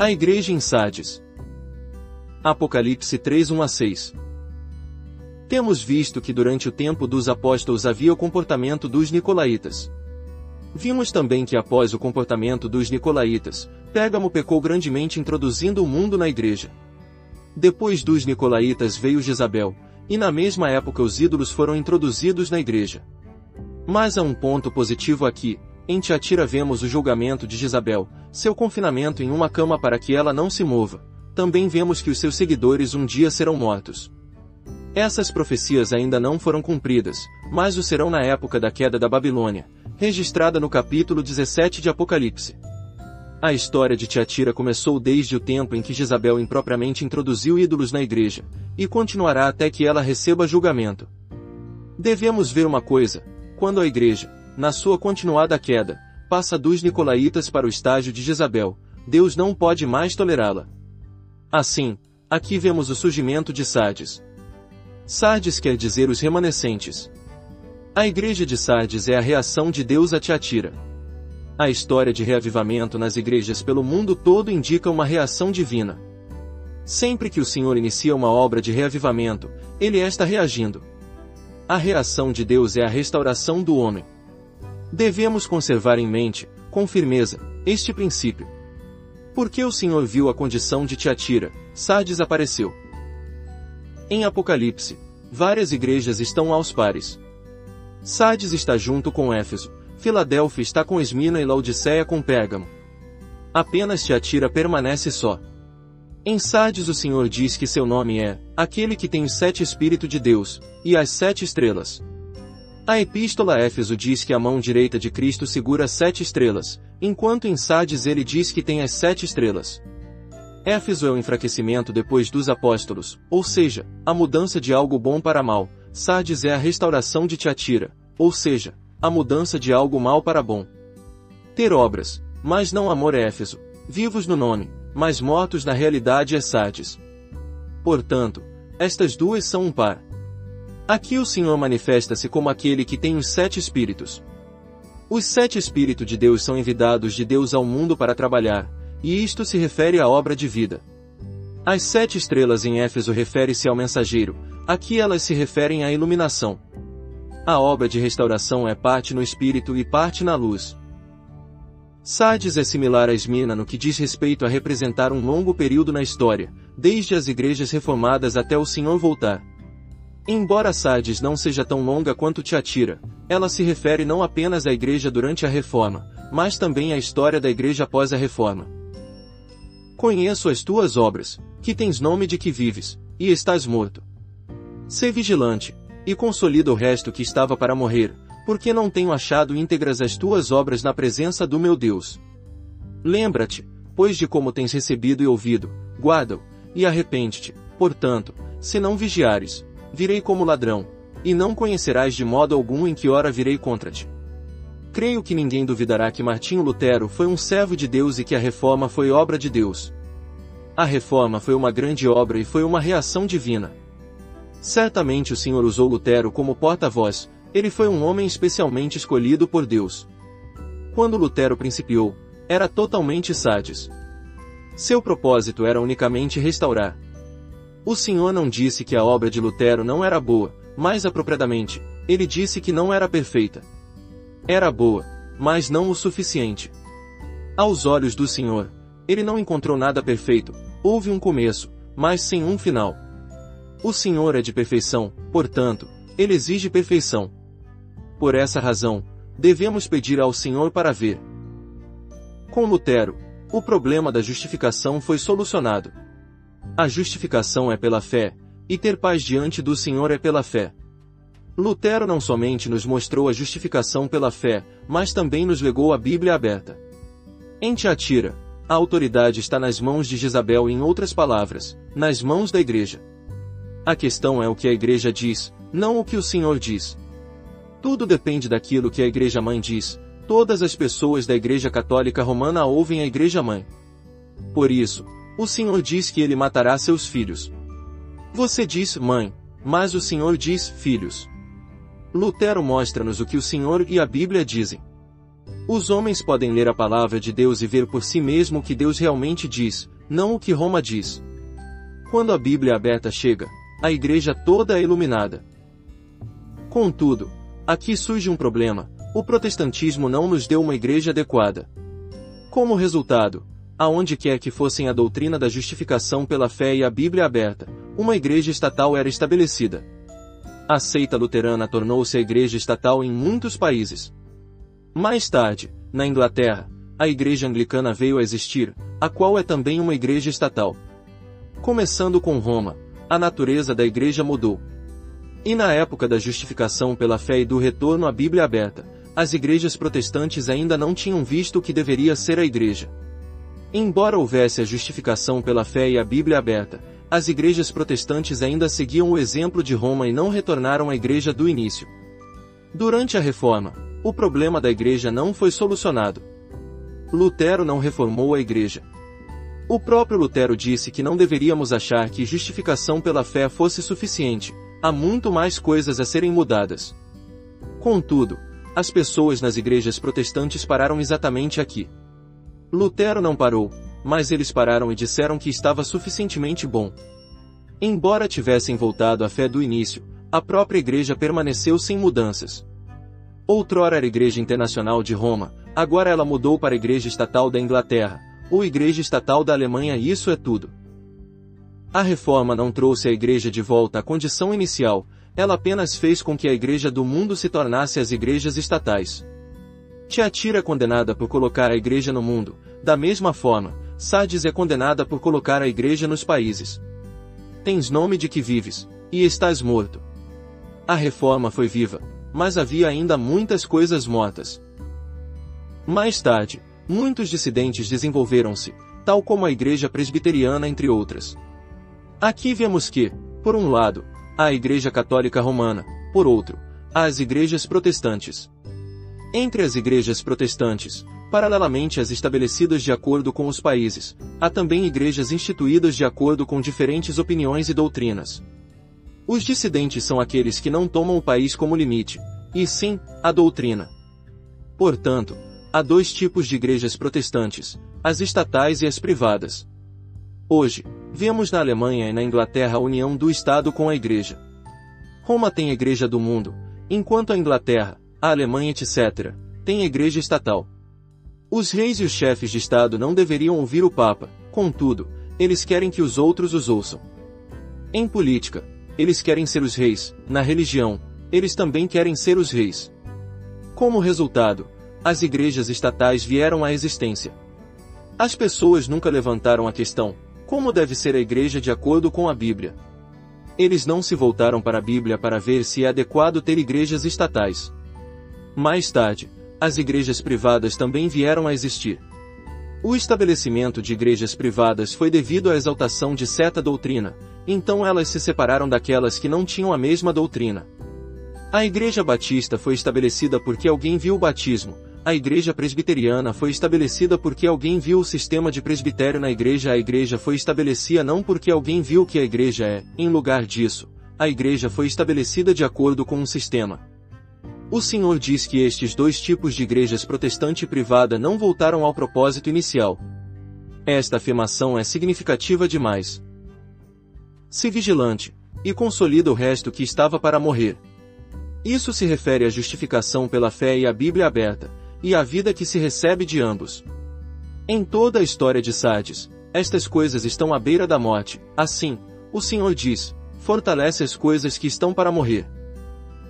A igreja em Sardes. Apocalipse 3, 1-6. Temos visto que durante o tempo dos apóstolos havia o comportamento dos nicolaítas. Vimos também que após o comportamento dos nicolaítas, Pérgamo pecou grandemente introduzindo o mundo na igreja. Depois dos nicolaítas veio Jezabel, e na mesma época os ídolos foram introduzidos na igreja. Mas há um ponto positivo aqui. Em Tiatira vemos o julgamento de Jezabel, seu confinamento em uma cama para que ela não se mova. Também vemos que os seus seguidores um dia serão mortos. Essas profecias ainda não foram cumpridas, mas o serão na época da queda da Babilônia, registrada no capítulo 17 de Apocalipse. A história de Tiatira começou desde o tempo em que Jezabel impropriamente introduziu ídolos na igreja, e continuará até que ela receba julgamento. Devemos ver uma coisa: quando a igreja, na sua continuada queda, passa dos nicolaítas para o estágio de Jezabel, Deus não pode mais tolerá-la. Assim, aqui vemos o surgimento de Sardes. Sardes quer dizer os remanescentes. A igreja de Sardes é a reação de Deus a Tiatira. A história de reavivamento nas igrejas pelo mundo todo indica uma reação divina. Sempre que o Senhor inicia uma obra de reavivamento, Ele está reagindo. A reação de Deus é a restauração do homem. Devemos conservar em mente, com firmeza, este princípio. Porque o Senhor viu a condição de Tiatira, Sardes apareceu. Em Apocalipse, várias igrejas estão aos pares. Sardes está junto com Éfeso, Filadélfia está com Esmirna e Laodiceia com Pérgamo. Apenas Tiatira permanece só. Em Sardes o Senhor diz que seu nome é aquele que tem os 7 Espíritos de Deus, e as 7 estrelas. A epístola a Éfeso diz que a mão direita de Cristo segura as 7 estrelas, enquanto em Sardes ele diz que tem as 7 estrelas. Éfeso é o enfraquecimento depois dos apóstolos, ou seja, a mudança de algo bom para mal. Sardes é a restauração de Tiatira, ou seja, a mudança de algo mal para bom. Ter obras, mas não amor é Éfeso, vivos no nome, mas mortos na realidade é Sardes. Portanto, estas duas são um par. Aqui o Senhor manifesta-se como aquele que tem os 7 Espíritos. Os 7 Espíritos de Deus são enviados de Deus ao mundo para trabalhar, e isto se refere à obra de vida. As 7 estrelas em Éfeso refere-se ao mensageiro, aqui elas se referem à iluminação. A obra de restauração é parte no Espírito e parte na luz. Sardes é similar a Esmirna no que diz respeito a representar um longo período na história, desde as igrejas reformadas até o Senhor voltar. Embora Sardes não seja tão longa quanto Tiatira, ela se refere não apenas à igreja durante a Reforma, mas também à história da igreja após a Reforma. Conheço as tuas obras, que tens nome de que vives, e estás morto. Sê vigilante, e consolida o resto que estava para morrer, porque não tenho achado íntegras as tuas obras na presença do meu Deus. Lembra-te, pois de como tens recebido e ouvido, guarda-o, e arrepende-te, portanto, se não vigiares, virei como ladrão, e não conhecerás de modo algum em que hora virei contra ti. Creio que ninguém duvidará que Martinho Lutero foi um servo de Deus e que a Reforma foi obra de Deus. A Reforma foi uma grande obra e foi uma reação divina. Certamente o Senhor usou Lutero como porta-voz, ele foi um homem especialmente escolhido por Deus. Quando Lutero principiou, era totalmente Sardes. Seu propósito era unicamente restaurar. O Senhor não disse que a obra de Lutero não era boa, mais apropriadamente, ele disse que não era perfeita. Era boa, mas não o suficiente. Aos olhos do Senhor, ele não encontrou nada perfeito, houve um começo, mas sem um final. O Senhor é de perfeição, portanto, ele exige perfeição. Por essa razão, devemos pedir ao Senhor para ver. Com Lutero, o problema da justificação foi solucionado. A justificação é pela fé, e ter paz diante do Senhor é pela fé. Lutero não somente nos mostrou a justificação pela fé, mas também nos legou a Bíblia aberta. Em Tiatira, a autoridade está nas mãos de Jezabel, em outras palavras, nas mãos da igreja. A questão é o que a igreja diz, não o que o Senhor diz. Tudo depende daquilo que a igreja mãe diz. Todas as pessoas da igreja católica romana ouvem a igreja mãe. Por isso, o Senhor diz que ele matará seus filhos. Você diz mãe, mas o Senhor diz filhos. Lutero mostra-nos o que o Senhor e a Bíblia dizem. Os homens podem ler a palavra de Deus e ver por si mesmo o que Deus realmente diz, não o que Roma diz. Quando a Bíblia aberta chega, a igreja toda é iluminada. Contudo, aqui surge um problema: o protestantismo não nos deu uma igreja adequada. Como resultado, aonde quer que fossem a doutrina da justificação pela fé e a Bíblia aberta, uma igreja estatal era estabelecida. A seita luterana tornou-se a igreja estatal em muitos países. Mais tarde, na Inglaterra, a igreja anglicana veio a existir, a qual é também uma igreja estatal. Começando com Roma, a natureza da igreja mudou. E na época da justificação pela fé e do retorno à Bíblia aberta, as igrejas protestantes ainda não tinham visto o que deveria ser a igreja. Embora houvesse a justificação pela fé e a Bíblia aberta, as igrejas protestantes ainda seguiam o exemplo de Roma e não retornaram à igreja do início. Durante a Reforma, o problema da igreja não foi solucionado. Lutero não reformou a igreja. O próprio Lutero disse que não deveríamos achar que justificação pela fé fosse suficiente, há muito mais coisas a serem mudadas. Contudo, as pessoas nas igrejas protestantes pararam exatamente aqui. Lutero não parou, mas eles pararam e disseram que estava suficientemente bom. Embora tivessem voltado à fé do início, a própria igreja permaneceu sem mudanças. Outrora era a Igreja Internacional de Roma, agora ela mudou para a Igreja Estatal da Inglaterra, ou Igreja Estatal da Alemanha, e isso é tudo. A reforma não trouxe a igreja de volta à condição inicial, ela apenas fez com que a igreja do mundo se tornasse as igrejas estatais. Tiatira é condenada por colocar a igreja no mundo, da mesma forma, Sardes é condenada por colocar a igreja nos países. Tens nome de que vives, e estás morto. A reforma foi viva, mas havia ainda muitas coisas mortas. Mais tarde, muitos dissidentes desenvolveram-se, tal como a Igreja Presbiteriana, entre outras. Aqui vemos que, por um lado, há a Igreja Católica Romana, por outro, há as igrejas protestantes. Entre as igrejas protestantes, paralelamente às estabelecidas de acordo com os países, há também igrejas instituídas de acordo com diferentes opiniões e doutrinas. Os dissidentes são aqueles que não tomam o país como limite, e sim, a doutrina. Portanto, há dois tipos de igrejas protestantes, as estatais e as privadas. Hoje, vemos na Alemanha e na Inglaterra a união do Estado com a Igreja. Roma tem a Igreja do mundo, enquanto a Inglaterra, a Alemanha, etc., tem a Igreja estatal. Os reis e os chefes de Estado não deveriam ouvir o Papa, contudo, eles querem que os outros os ouçam. Em política, eles querem ser os reis, na religião, eles também querem ser os reis. Como resultado, as igrejas estatais vieram à existência. As pessoas nunca levantaram a questão: como deve ser a igreja de acordo com a Bíblia? Eles não se voltaram para a Bíblia para ver se é adequado ter igrejas estatais. Mais tarde, as igrejas privadas também vieram a existir. O estabelecimento de igrejas privadas foi devido à exaltação de certa doutrina, então elas se separaram daquelas que não tinham a mesma doutrina. A Igreja Batista foi estabelecida porque alguém viu o batismo, a Igreja Presbiteriana foi estabelecida porque alguém viu o sistema de presbitério na igreja. A igreja foi estabelecida não porque alguém viu o que a igreja é, em lugar disso, a igreja foi estabelecida de acordo com um sistema. O Senhor diz que estes dois tipos de igrejas protestante e privada não voltaram ao propósito inicial. Esta afirmação é significativa demais. Se vigilante, e consolida o resto que estava para morrer. Isso se refere à justificação pela fé e à Bíblia aberta, e à vida que se recebe de ambos. Em toda a história de Sardes, estas coisas estão à beira da morte, assim, o Senhor diz, fortalece as coisas que estão para morrer.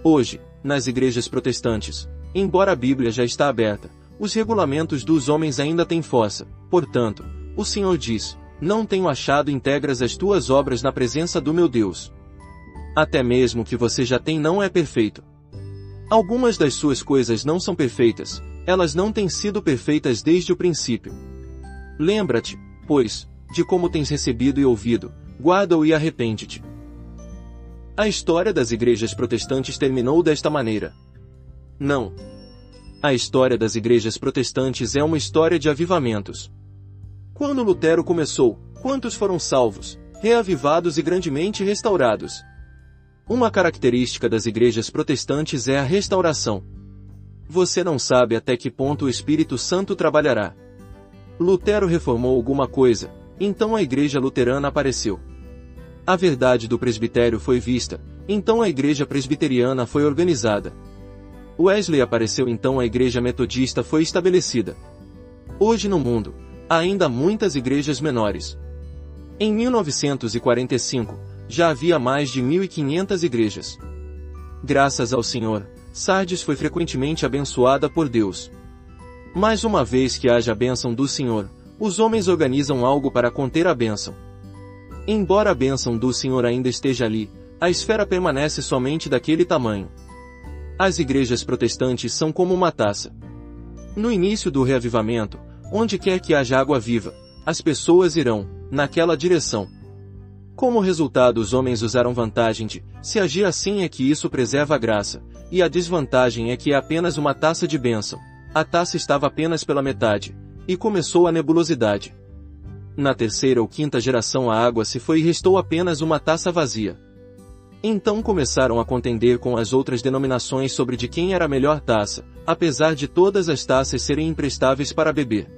Hoje, nas igrejas protestantes, embora a Bíblia já está aberta, os regulamentos dos homens ainda têm força, portanto, o Senhor diz, não tenho achado íntegras as tuas obras na presença do meu Deus. Até mesmo o que você já tem não é perfeito. Algumas das suas coisas não são perfeitas, elas não têm sido perfeitas desde o princípio. Lembra-te, pois, de como tens recebido e ouvido, guarda-o e arrepende-te. A história das igrejas protestantes terminou desta maneira. Não. A história das igrejas protestantes é uma história de avivamentos. Quando Lutero começou, quantos foram salvos, reavivados e grandemente restaurados? Uma característica das igrejas protestantes é a restauração. Você não sabe até que ponto o Espírito Santo trabalhará. Lutero reformou alguma coisa, então a igreja luterana apareceu. A verdade do presbitério foi vista, então a igreja presbiteriana foi organizada. Wesley apareceu, então a igreja metodista foi estabelecida. Hoje no mundo, há ainda muitas igrejas menores. Em 1945, já havia mais de 1.500 igrejas. Graças ao Senhor, Sardes foi frequentemente abençoada por Deus. Mas uma vez que haja a bênção do Senhor, os homens organizam algo para conter a bênção. Embora a bênção do Senhor ainda esteja ali, a esfera permanece somente daquele tamanho. As igrejas protestantes são como uma taça. No início do reavivamento, onde quer que haja água viva, as pessoas irão naquela direção. Como resultado, os homens usaram vantagem de se agir assim é que isso preserva a graça, e a desvantagem é que é apenas uma taça de bênção. A taça estava apenas pela metade, e começou a nebulosidade. Na terceira ou quinta geração a água se foi e restou apenas uma taça vazia. Então começaram a contender com as outras denominações sobre de quem era a melhor taça, apesar de todas as taças serem imprestáveis para beber.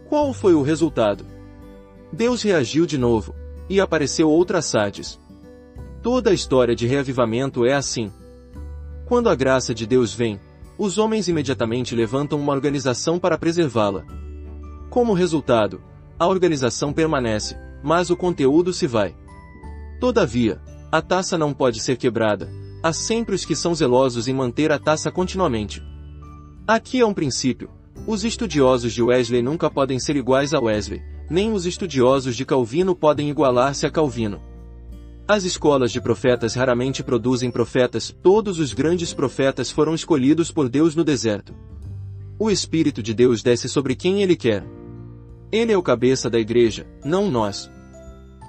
Qual foi o resultado? Deus reagiu de novo, e apareceu outra Sardes. Toda a história de reavivamento é assim. Quando a graça de Deus vem, os homens imediatamente levantam uma organização para preservá-la. Como resultado, a organização permanece, mas o conteúdo se vai. Todavia, a taça não pode ser quebrada, há sempre os que são zelosos em manter a taça continuamente. Aqui é um princípio: os estudiosos de Wesley nunca podem ser iguais a Wesley, nem os estudiosos de Calvino podem igualar-se a Calvino. As escolas de profetas raramente produzem profetas, todos os grandes profetas foram escolhidos por Deus no deserto. O Espírito de Deus desce sobre quem Ele quer. Ele é o cabeça da igreja, não nós.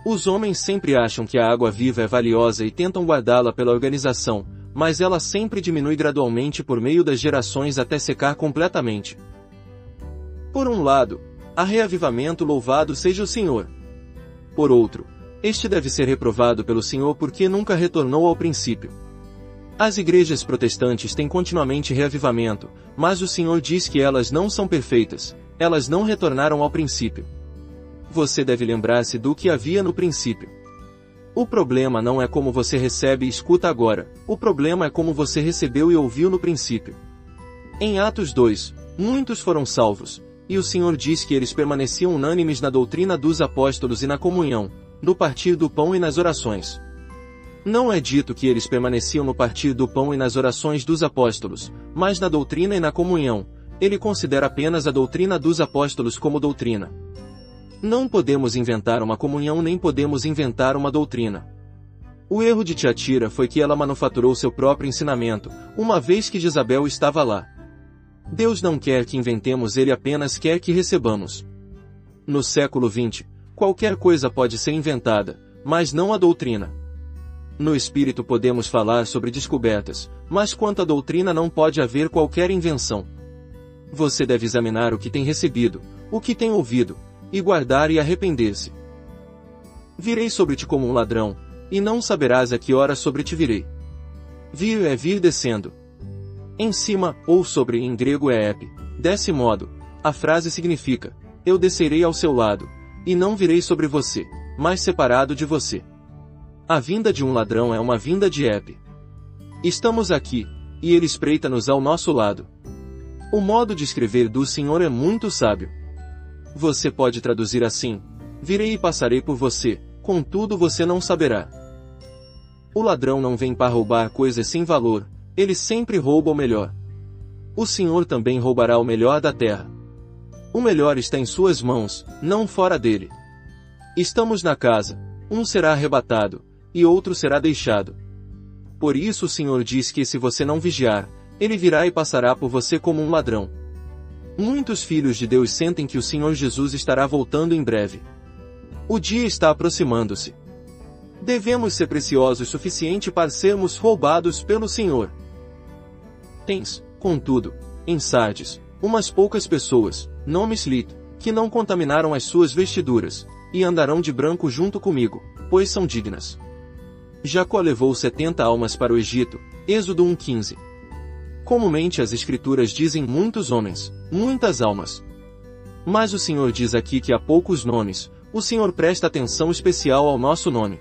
Os homens sempre acham que a água viva é valiosa e tentam guardá-la pela organização, mas ela sempre diminui gradualmente por meio das gerações até secar completamente. Por um lado, há reavivamento, louvado seja o Senhor. Por outro, este deve ser reprovado pelo Senhor porque nunca retornou ao princípio. As igrejas protestantes têm continuamente reavivamento, mas o Senhor diz que elas não são perfeitas, elas não retornaram ao princípio. Você deve lembrar-se do que havia no princípio. O problema não é como você recebe e escuta agora, o problema é como você recebeu e ouviu no princípio. Em Atos 2, muitos foram salvos, e o Senhor diz que eles permaneciam unânimes na doutrina dos apóstolos e na comunhão, no partir do pão e nas orações. Não é dito que eles permaneciam no partir do pão e nas orações dos apóstolos, mas na doutrina e na comunhão. Ele considera apenas a doutrina dos apóstolos como doutrina. Não podemos inventar uma comunhão nem podemos inventar uma doutrina. O erro de Tiatira foi que ela manufaturou seu próprio ensinamento, uma vez que Jezabel estava lá. Deus não quer que inventemos, Ele apenas quer que recebamos. No século XX, qualquer coisa pode ser inventada, mas não a doutrina. No Espírito podemos falar sobre descobertas, mas quanto à doutrina não pode haver qualquer invenção. Você deve examinar o que tem recebido, o que tem ouvido, e guardar e arrepender-se. Virei sobre ti como um ladrão, e não saberás a que hora sobre ti virei. Vir é vir descendo. Em cima, ou sobre em grego é ep. Desse modo, a frase significa: eu descerei ao seu lado, e não virei sobre você, mas separado de você. A vinda de um ladrão é uma vinda de ep. Estamos aqui, e ele espreita-nos ao nosso lado. O modo de escrever do Senhor é muito sábio. Você pode traduzir assim: virei e passarei por você, contudo você não saberá. O ladrão não vem para roubar coisas sem valor, ele sempre rouba o melhor. O Senhor também roubará o melhor da terra. O melhor está em suas mãos, não fora dele. Estamos na casa, um será arrebatado, e outro será deixado. Por isso o Senhor diz que se você não vigiar, ele virá e passará por você como um ladrão. Muitos filhos de Deus sentem que o Senhor Jesus estará voltando em breve. O dia está aproximando-se. Devemos ser preciosos o suficiente para sermos roubados pelo Senhor. Tens, contudo, em Sardes, umas poucas pessoas, nomes Lit, que não contaminaram as suas vestiduras, e andarão de branco junto comigo, pois são dignas. Jacó levou 70 almas para o Egito, Êxodo 1:15. Comumente as Escrituras dizem muitos homens, muitas almas. Mas o Senhor diz aqui que há poucos nomes, o Senhor presta atenção especial ao nosso nome.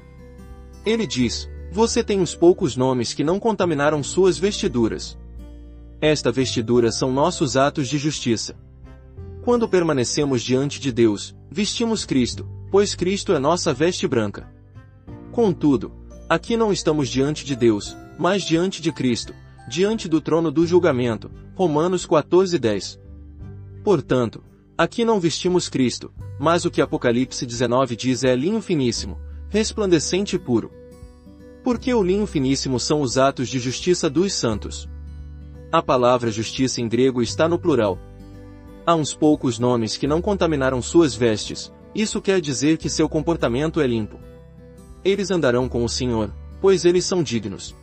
Ele diz: você tem uns poucos nomes que não contaminaram suas vestiduras. Esta vestidura são nossos atos de justiça. Quando permanecemos diante de Deus, vestimos Cristo, pois Cristo é nossa veste branca. Contudo, aqui não estamos diante de Deus, mas diante de Cristo, diante do trono do julgamento. Romanos 14:10. Portanto, aqui não vestimos Cristo, mas o que Apocalipse 19 diz é linho finíssimo, resplandecente e puro. Porque o linho finíssimo são os atos de justiça dos santos. A palavra justiça em grego está no plural. Há uns poucos nomes que não contaminaram suas vestes, isso quer dizer que seu comportamento é limpo. Eles andarão com o Senhor, pois eles são dignos.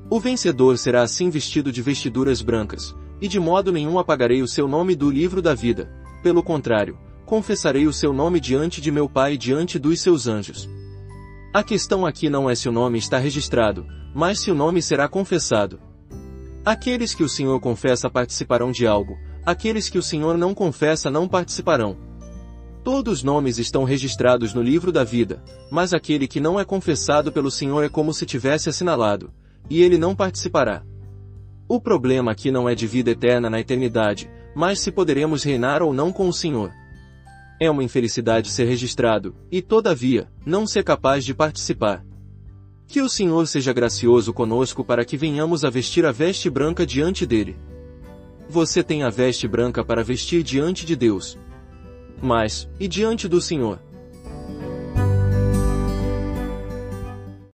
O vencedor será assim vestido de vestiduras brancas, e de modo nenhum apagarei o seu nome do livro da vida. Pelo contrário, confessarei o seu nome diante de meu Pai e diante dos seus anjos. A questão aqui não é se o nome está registrado, mas se o nome será confessado. Aqueles que o Senhor confessa participarão de algo, aqueles que o Senhor não confessa não participarão. Todos os nomes estão registrados no livro da vida, mas aquele que não é confessado pelo Senhor é como se tivesse assinalado, e ele não participará. O problema aqui não é de vida eterna na eternidade, mas se poderemos reinar ou não com o Senhor. É uma infelicidade ser registrado, e todavia, não ser capaz de participar. Que o Senhor seja gracioso conosco para que venhamos a vestir a veste branca diante dele. Você tem a veste branca para vestir diante de Deus. Mas, e diante do Senhor?